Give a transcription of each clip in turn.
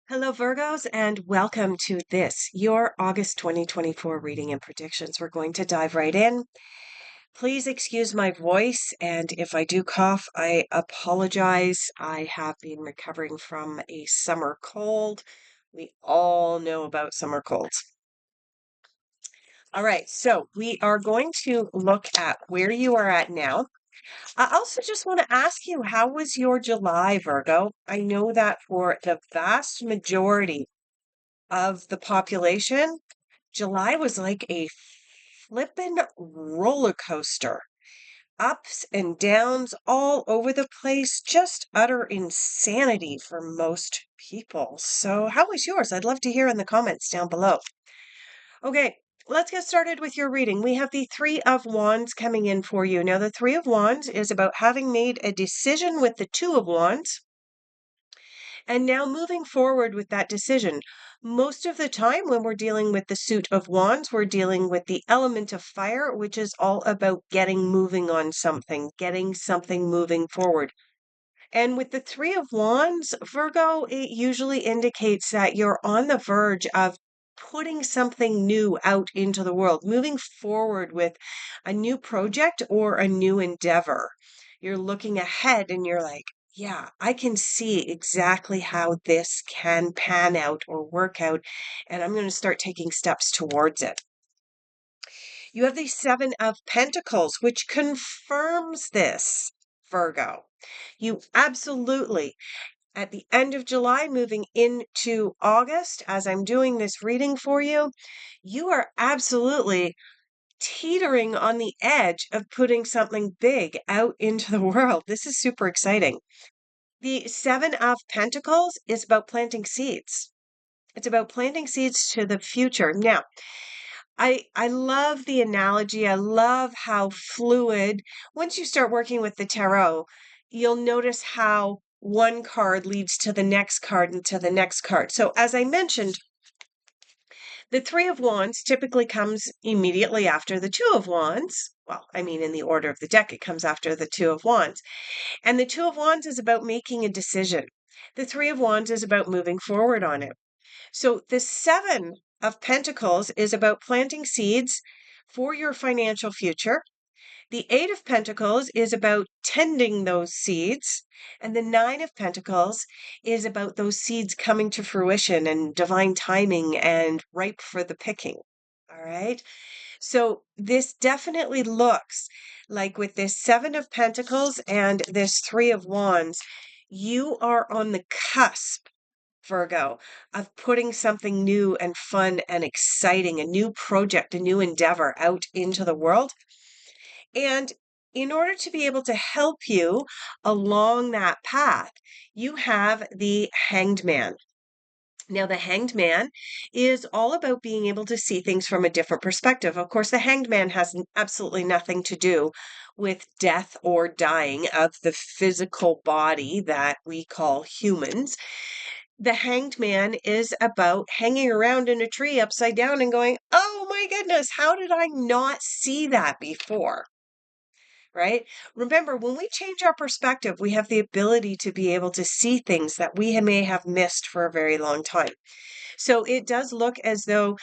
Hello, Virgos, and welcome to your August 2024 reading and predictions. We're going to dive right in. Please excuse my voice, and if I do cough, I apologize. I have been recovering from a summer cold. We all know about summer colds. All right, so we are going to look at where you are at now. I also just want to ask you, how was your July, Virgo? I know that for the vast majority of the population, July was like a flippin' roller coaster. Ups and downs all over the place, just utter insanity for most people. So, how was yours? I'd love to hear in the comments down below. Okay, let's get started with your reading. We have the Three of Wands coming in for you. Now, the Three of Wands is about having made a decision with the Two of Wands and now moving forward with that decision. Most of the time, when we're dealing with the Suit of Wands, we're dealing with the element of fire, which is all about getting moving on something, getting something moving forward. And with the Three of Wands, Virgo, it usually indicates that you're on the verge of putting something new out into the world, moving forward with a new project or a new endeavor. You're looking ahead and you're like, yeah, I can see exactly how this can pan out or work out, and I'm going to start taking steps towards it. You have the Seven of Pentacles, which confirms this, Virgo. You absolutely, at the end of July, moving into August, as I'm doing this reading for you, you are absolutely teetering on the edge of putting something big out into the world. This is super exciting. The Seven of Pentacles is about planting seeds. It's about planting seeds to the future. Now, I love the analogy. I love how fluid, once you start working with the tarot, you'll notice how one card leads to the next card and to the next card. So as I mentioned, the Three of Wands typically comes immediately after the Two of Wands. Well, I mean, in the order of the deck, it comes after the Two of Wands. And the Two of Wands is about making a decision. The Three of Wands is about moving forward on it. So the Seven of Pentacles is about planting seeds for your financial future. The Eight of Pentacles is about tending those seeds. And the Nine of Pentacles is about those seeds coming to fruition and divine timing and ripe for the picking. All right. So this definitely looks like, with this Seven of Pentacles and this Three of Wands, you are on the cusp, Virgo, of putting something new and fun and exciting, a new project, a new endeavor out into the world. And in order to be able to help you along that path, you have the Hanged Man. Now, the Hanged Man is all about being able to see things from a different perspective. Of course, the Hanged Man has absolutely nothing to do with death or dying of the physical body that we call humans. The Hanged Man is about hanging around in a tree upside down and going, oh my goodness, how did I not see that before? Right? Remember, when we change our perspective, we have the ability to be able to see things that we may have missed for a very long time. So it does look as though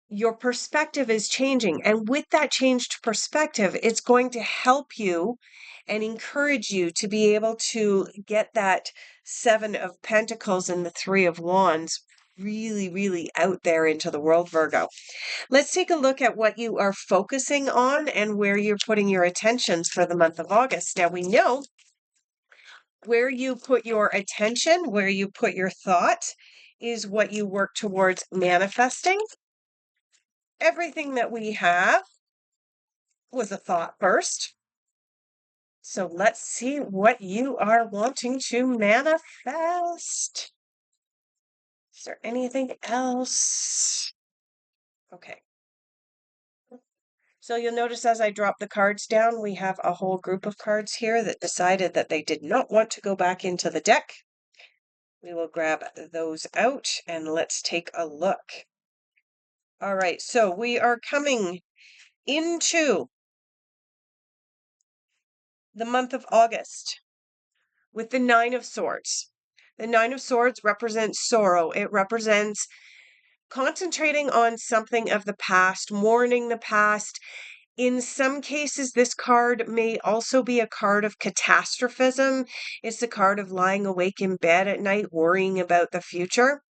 your perspective is changing. And with that changed perspective, it's going to help you and encourage you to be able to get that Seven of Pentacles and the Three of Wands really, really out there into the world, Virgo. Let's take a look at what you are focusing on and where you're putting your attentions for the month of August. Now, we know where you put your attention, where you put your thought, is what you work towards manifesting. Everything that we have was a thought first. So let's see what you are wanting to manifest. Is there anything else? Okay. So you'll notice as I drop the cards down, we have a whole group of cards here that decided that they did not want to go back into the deck. We will grab those out and let's take a look. All right, so we are coming into the month of August with the Nine of Swords. The Nine of Swords represents sorrow. It represents concentrating on something of the past, mourning the past. In some cases, this card may also be a card of catastrophism. It's the card of lying awake in bed at night, worrying about the future.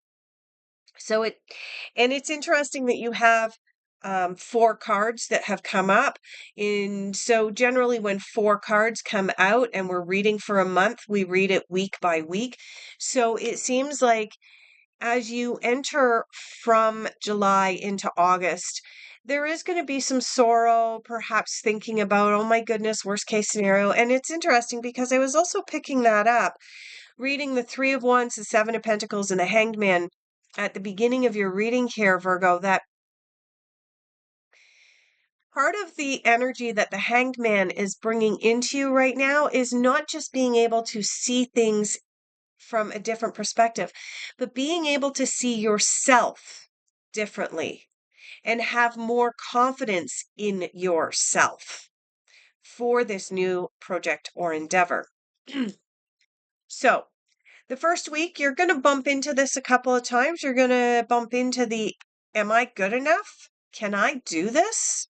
It's interesting that you have four cards that have come up. So generally when four cards come out and we're reading for a month, we read it week by week. So it seems like as you enter from July into August, there is going to be some sorrow, perhaps thinking about, oh my goodness, worst case scenario. And it's interesting because I was also picking that up, reading the Three of Wands, the Seven of Pentacles, and the Hanged Man at the beginning of your reading here, Virgo, that part of the energy that the Hanged Man is bringing into you right now is not just being able to see things from a different perspective, but being able to see yourself differently and have more confidence in yourself for this new project or endeavor. So, the first week, you're going to bump into this a couple of times. You're going to bump into the, am I good enough? Can I do this?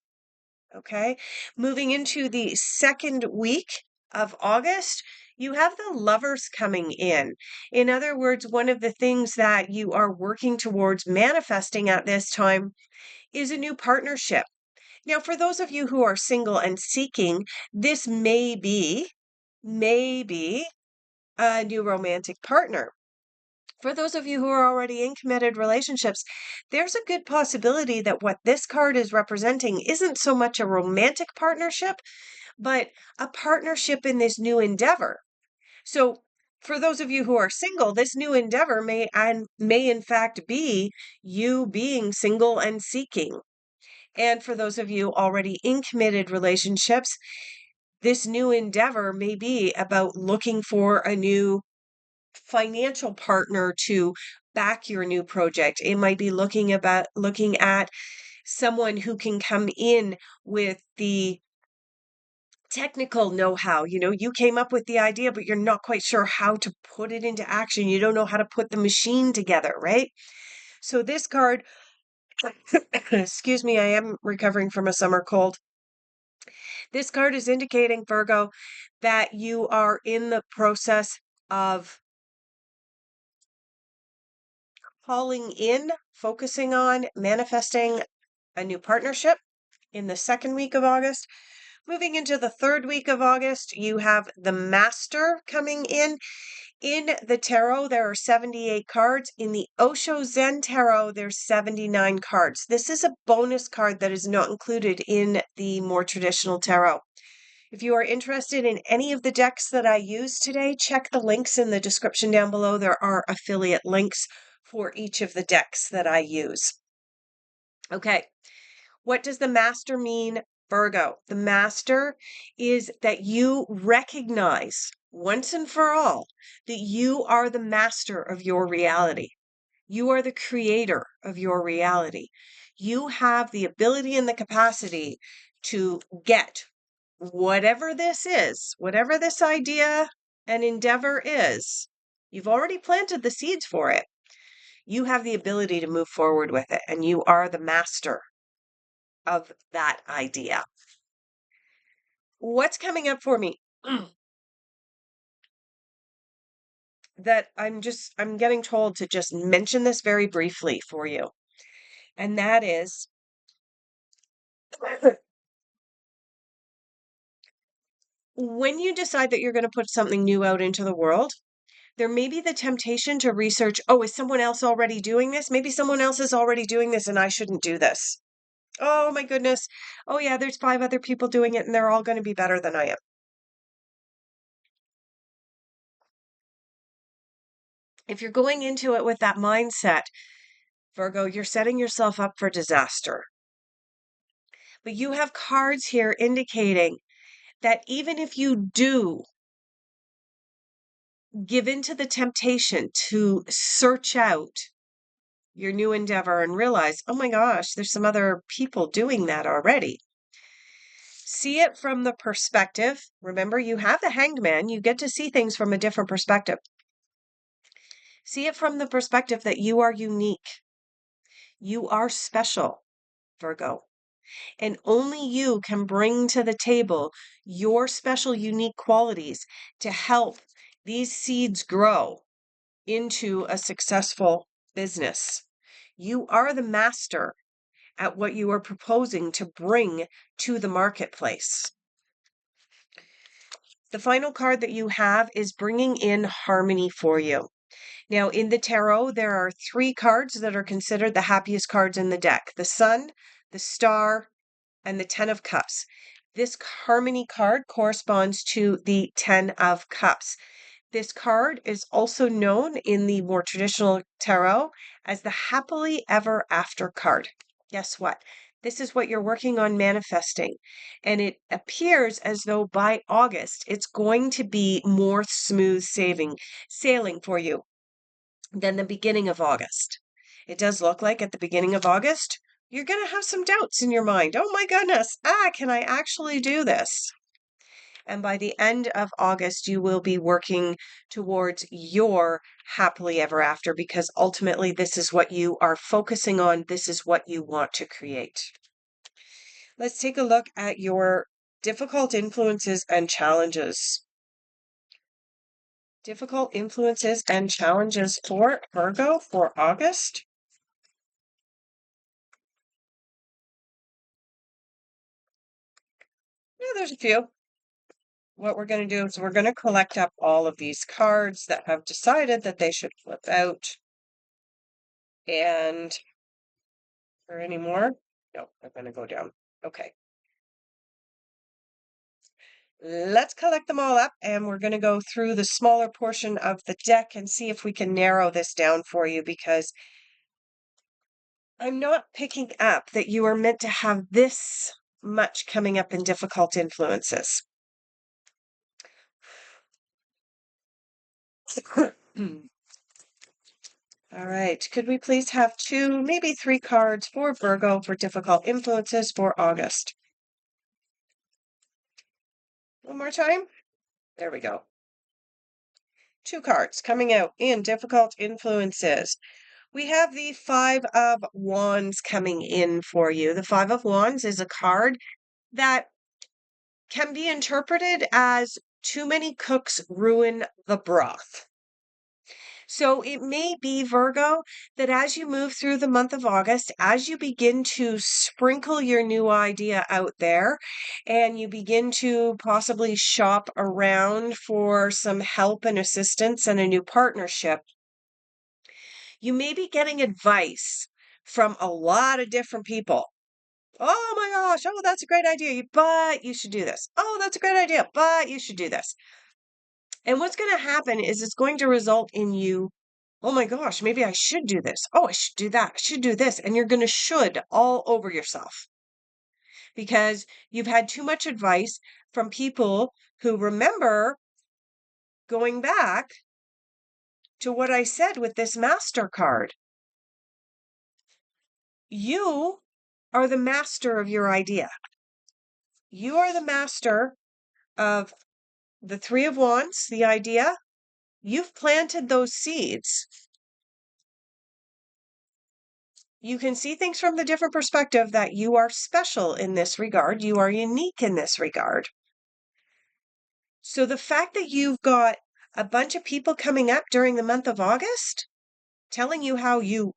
Okay. Moving into the second week of August, you have the Lovers coming in. In other words, one of the things that you are working towards manifesting at this time is a new partnership. Now, for those of you who are single and seeking, this may be a new romantic partner. For those of you who are already in committed relationships, there's a good possibility that what this card is representing isn't so much a romantic partnership, but a partnership in this new endeavor. So, for those of you who are single, this new endeavor may in fact be you being single and seeking. And for those of you already in committed relationships, this new endeavor may be about looking for a new financial partner to back your new project. It might be looking at someone who can come in with the technical know-how. You came up with the idea, but you're not quite sure how to put it into action. You don't know how to put the machine together, right? So this card, excuse me, I am recovering from a summer cold. This card is indicating, Virgo, that you are in the process of calling in, focusing on manifesting a new partnership in the second week of August. Moving into the third week of August, you have the Master coming in. In the tarot, there are 78 cards. In the Osho Zen Tarot, there's 79 cards. This is a bonus card that is not included in the more traditional tarot. If you are interested in any of the decks that I use today, check the links in the description down below. There are affiliate links for each of the decks that I use. Okay, what does the Master mean, Virgo? The Master is that you recognize once and for all that you are the master of your reality. You are the creator of your reality. You have the ability and the capacity to get whatever this is, whatever this idea and endeavor is. You've already planted the seeds for it. You have the ability to move forward with it, and you are the master of that idea. What's coming up for me? That I'm getting told to just mention this very briefly for you. And that is when you decide that you're going to put something new out into the world, there may be the temptation to research, oh, is someone else already doing this? Maybe someone else is already doing this and I shouldn't do this. Oh my goodness. Oh yeah, there's 5 other people doing it and they're all going to be better than I am. If you're going into it with that mindset, Virgo, you're setting yourself up for disaster. But you have cards here indicating that even if you do give into the temptation to search out your new endeavor and realize, oh my gosh, there's some other people doing that already. See it from the perspective. Remember, you have the Hanged Man. You get to see things from a different perspective. See it from the perspective that you are unique. You are special, Virgo. And only you can bring to the table your special, unique qualities to help these seeds grow into a successful business. You are the master at what you are proposing to bring to the marketplace. The final card that you have is bringing in harmony for you. Now, in the tarot, there are 3 cards that are considered the happiest cards in the deck: the Sun, the Star, and the 10 of Cups. This harmony card corresponds to the 10 of Cups. This card is also known in the more traditional tarot as the happily ever after card. Guess what? This is what you're working on manifesting. And it appears as though by August, it's going to be more smooth sailing for you than the beginning of August. It does look like at the beginning of August, you're going to have some doubts in your mind. Oh my goodness, can I actually do this? And by the end of August, you will be working towards your happily ever after, because ultimately this is what you are focusing on. This is what you want to create. Let's take a look at your difficult influences and challenges. Difficult influences and challenges for Virgo for August. Yeah, there's a few. What we're going to do is we're going to collect up all of these cards that have decided that they should flip out. And or any more? No, I'm going to go down. Okay. Let's collect them all up, and we're going to go through the smaller portion of the deck and see if we can narrow this down for you, because I'm not picking up that you are meant to have this much coming up in difficult influences. All right. Could we please have 2, maybe 3 cards for Virgo for difficult influences for August? One more time. There we go. 2 cards coming out in difficult influences. We have the 5 of Wands coming in for you. The 5 of Wands is a card that can be interpreted as too many cooks ruin the broth. So it may be, Virgo, that as you move through the month of August, as you begin to sprinkle your new idea out there and you begin to possibly shop around for some help and assistance and a new partnership, you may be getting advice from a lot of different people. Oh my gosh, oh, that's a great idea, but you should do this. Oh, that's a great idea, but you should do this. And what's going to happen is it's going to result in you, oh my gosh, maybe I should do this. Oh, I should do that. I should do this. And you're going to should all over yourself because you've had too much advice from people who, remember, going back to what I said with this master card, you are the master of your idea. You are the master of the 3 of Wands, the idea. You've planted those seeds. You can see things from the different perspective that you are special in this regard. You are unique in this regard. So the fact that you've got a bunch of people coming up during the month of August telling you how you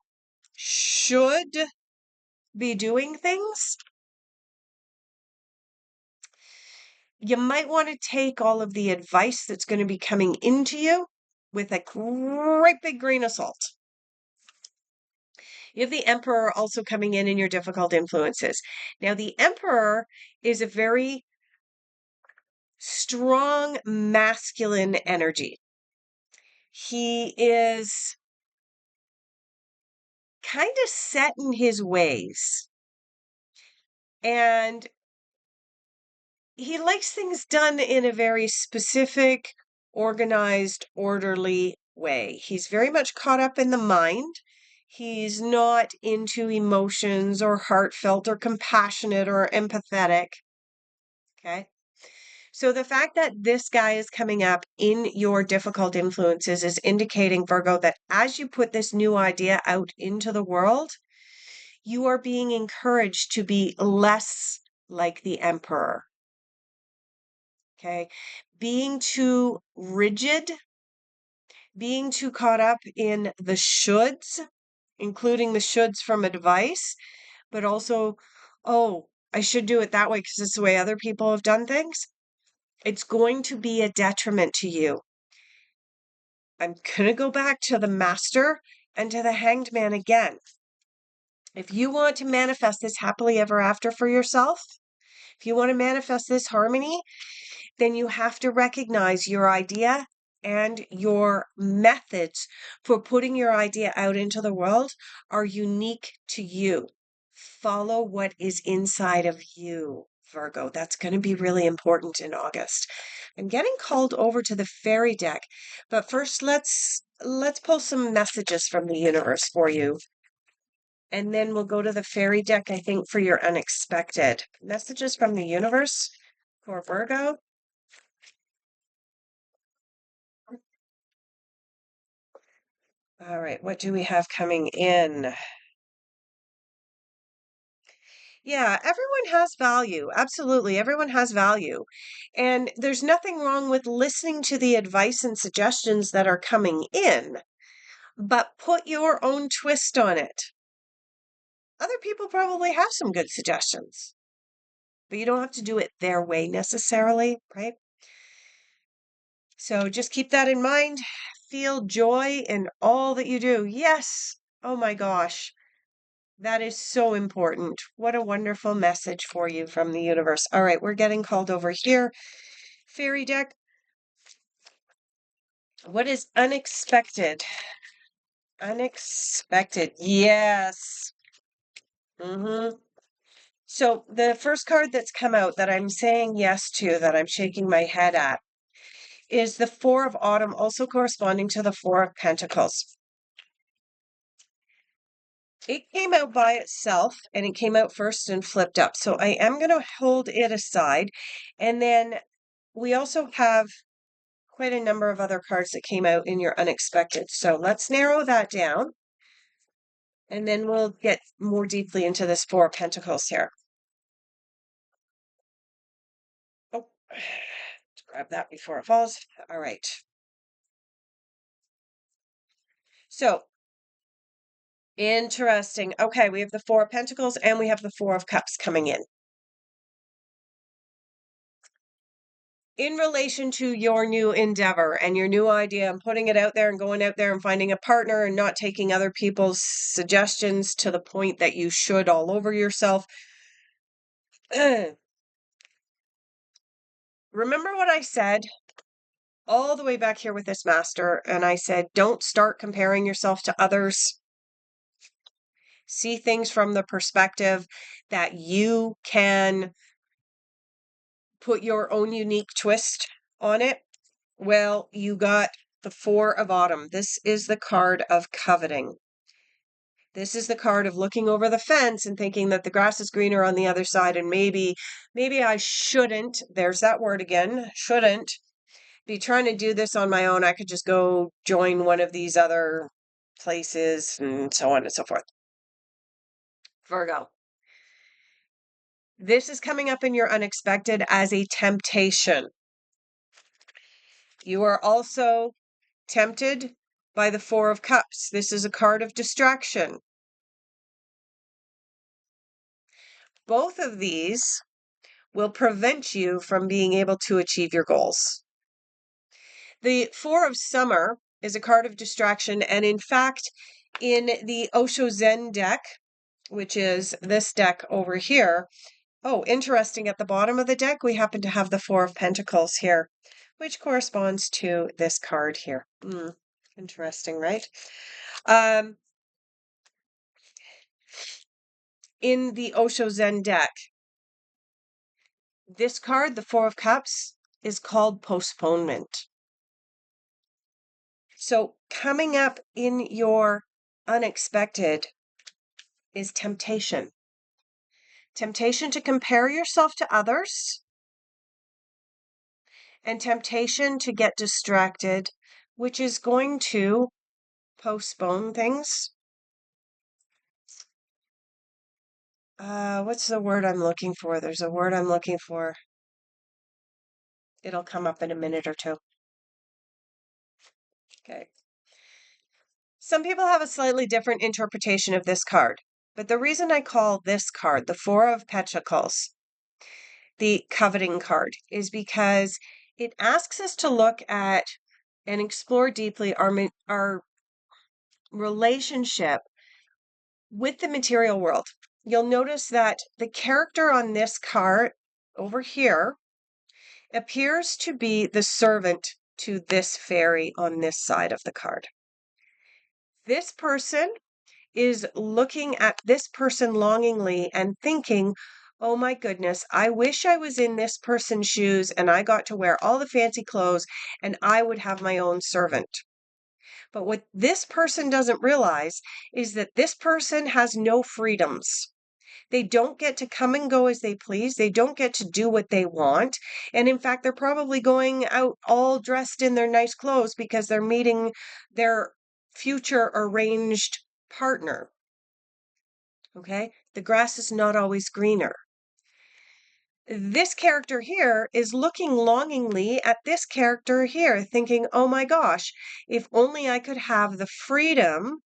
should be doing things, you might want to take all of the advice that's going to be coming into you with a great big grain of salt. You have the Emperor also coming in your difficult influences. Now, the Emperor is a very strong masculine energy. He is kind of set in his ways. And he likes things done in a very specific, organized, orderly way. He's very much caught up in the mind. He's not into emotions or heartfelt or compassionate or empathetic. Okay. So the fact that this guy is coming up in your difficult influences is indicating, Virgo, that as you put this new idea out into the world, you are being encouraged to be less like the emperor. Okay. Being too rigid, being too caught up in the shoulds, including the shoulds from advice, but also, oh, I should do it that way because it's the way other people have done things. It's going to be a detriment to you. I'm going to go back to the Master and to the Hanged Man again. If you want to manifest this happily ever after for yourself, if you want to manifest this harmony, then you have to recognize your idea and your methods for putting your idea out into the world are unique to you. Follow what is inside of you, Virgo. That's going to be really important in August. I'm getting called over to the fairy deck, but first let's pull some messages from the universe for you. And then we'll go to the fairy deck, I think, for your unexpected. Messages from the universe for Virgo. All right, what do we have coming in? Yeah, everyone has value. Absolutely. Everyone has value. And there's nothing wrong with listening to the advice and suggestions that are coming in, but put your own twist on it. Other people probably have some good suggestions, but you don't have to do it their way necessarily, right? So just keep that in mind. Feel joy in all that you do. Yes. Oh my gosh. That is so important. What a wonderful message for you from the universe. All right, we're getting called over here. Fairy deck. What is unexpected? Unexpected. Yes. So the first card that's come out that I'm saying yes to, that I'm shaking my head at, is the Four of Autumn, also corresponding to the Four of Pentacles. It came out by itself and it came out first and flipped up. So I am going to hold it aside. And then we also have quite a number of other cards that came out in your unexpected. So let's narrow that down. And then we'll get more deeply into this Four of Pentacles here. Oh, let's grab that before it falls. All right. So interesting. Okay, we have the Four of Pentacles and we have the Four of Cups coming in. In relation to your new endeavor and your new idea and putting it out there and going out there and finding a partner and not taking other people's suggestions to the point that you should all over yourself. Remember what I said all the way back here with this master? And I said, don't start comparing yourself to others. See things from the perspective that you can put your own unique twist on it. Well, you got the Four of Autumn. This is the card of coveting. This is the card of looking over the fence and thinking that the grass is greener on the other side, and maybe I shouldn't, there's that word again, shouldn't be trying to do this on my own. I could just go join one of these other places and so on and so forth. Virgo. This is coming up in your unexpected as a temptation. You are also tempted by the Four of Cups. This is a card of distraction. Both of these will prevent you from being able to achieve your goals. The Four of Summer is a card of distraction, and in fact, in the Osho Zen deck, which is this deck over here, oh, interesting, at the bottom of the deck, we happen to have the Four of Pentacles here, which corresponds to this card here. Interesting, right? In the Osho Zen deck, this card, the Four of Cups, is called postponement. So coming up in your unexpected is temptation. Temptation to compare yourself to others. and temptation to get distracted, which is going to postpone things. What's the word I'm looking for? There's a word I'm looking for. It'll come up in a minute or two. Okay. Some people have a slightly different interpretation of this card, but the reason I call this card the Four of Pentacles, the coveting card, is because it asks us to look at and explore deeply our relationship with the material world. You'll notice that the character on this card over here appears to be the servant to this fairy on this side of the card. This person is looking at this person longingly and thinking, oh my goodness, I wish I was in this person's shoes and I got to wear all the fancy clothes and I would have my own servant. But what this person doesn't realize is that this person has no freedoms. They don't get to come and go as they please. They don't get to do what they want. And in fact, they're probably going out all dressed in their nice clothes because they're meeting their future arranged partner. Okay? The grass is not always greener. This character here is looking longingly at this character here, thinking, oh my gosh, if only I could have the freedom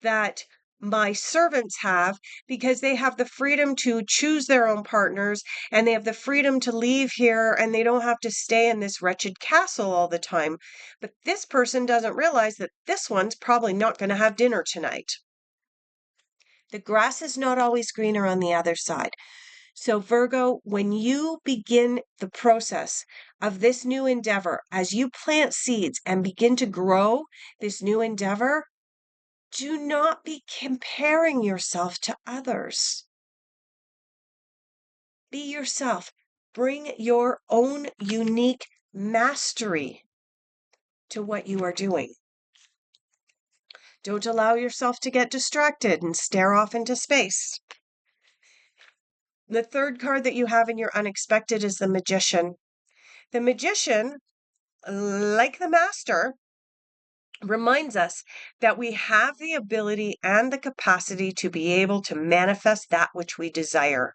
that my servants have, because they have the freedom to choose their own partners and they have the freedom to leave here and they don't have to stay in this wretched castle all the time. But this person doesn't realize that this one's probably not going to have dinner tonight. The grass is not always greener on the other side. So, Virgo, when you begin the process of this new endeavor, as you plant seeds and begin to grow this new endeavor, do not be comparing yourself to others. Be yourself. Bring your own unique mastery to what you are doing. Don't allow yourself to get distracted and stare off into space. The third card that you have in your unexpected is the Magician. The Magician, like the Master, reminds us that we have the ability and the capacity to be able to manifest that which we desire.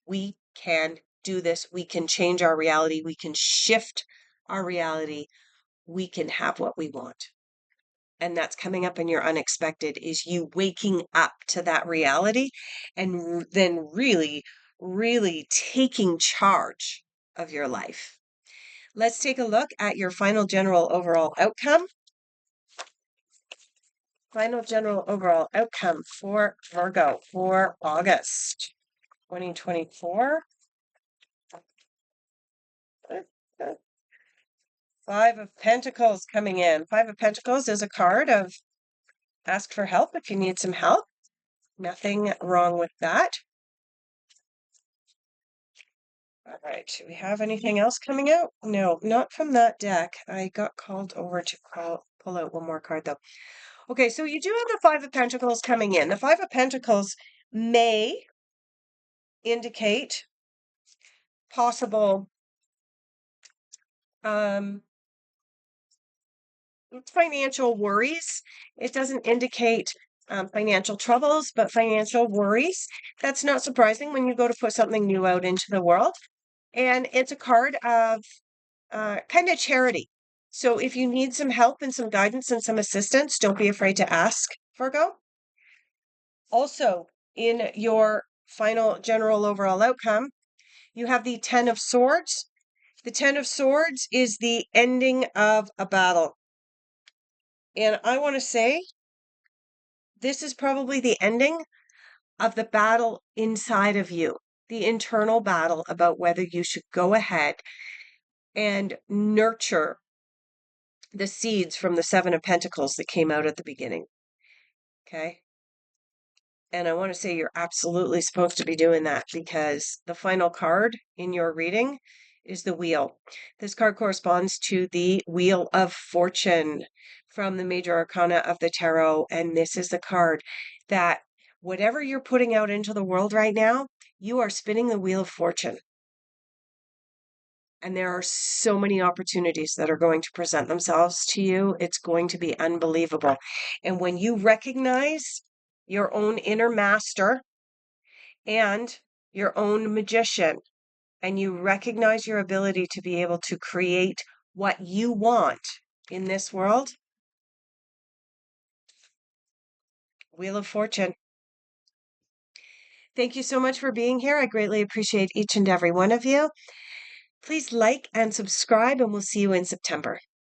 We can do this. We can change our reality. We can shift our reality. We can have what we want. And that's coming up in your unexpected, is you waking up to that reality and then really, really taking charge of your life. Let's take a look at your final general overall outcome. Final general overall outcome for Virgo for August 2024. Five of Pentacles coming in. Five of Pentacles is a card of ask for help if you need some help. Nothing wrong with that. All right, do we have anything else coming out? No, not from that deck. I got called over to pull out one more card though. Okay, so you do have the Five of Pentacles coming in. The Five of Pentacles may indicate possible financial worries. It doesn't indicate financial troubles, but financial worries. That's not surprising when you go to put something new out into the world. And it's a card of kind of charity. So if you need some help and some guidance and some assistance, don't be afraid to ask, Virgo. Also, in your final general overall outcome, you have the Ten of Swords. The Ten of Swords is the ending of a battle. And I want to say this is probably the ending of the battle inside of you, the internal battle about whether you should go ahead and nurture the seeds from the Seven of Pentacles that came out at the beginning. Okay. And I want to say you're absolutely supposed to be doing that, because the final card in your reading is the Wheel. This card corresponds to the Wheel of Fortune from the Major Arcana of the Tarot. And this is the card that whatever you're putting out into the world right now, you are spinning the Wheel of Fortune. And there are so many opportunities that are going to present themselves to you. It's going to be unbelievable. And when you recognize your own inner master and your own magician, and you recognize your ability to be able to create what you want in this world, Wheel of Fortune. Thank you so much for being here. I greatly appreciate each and every one of you. Please like and subscribe, and we'll see you in September.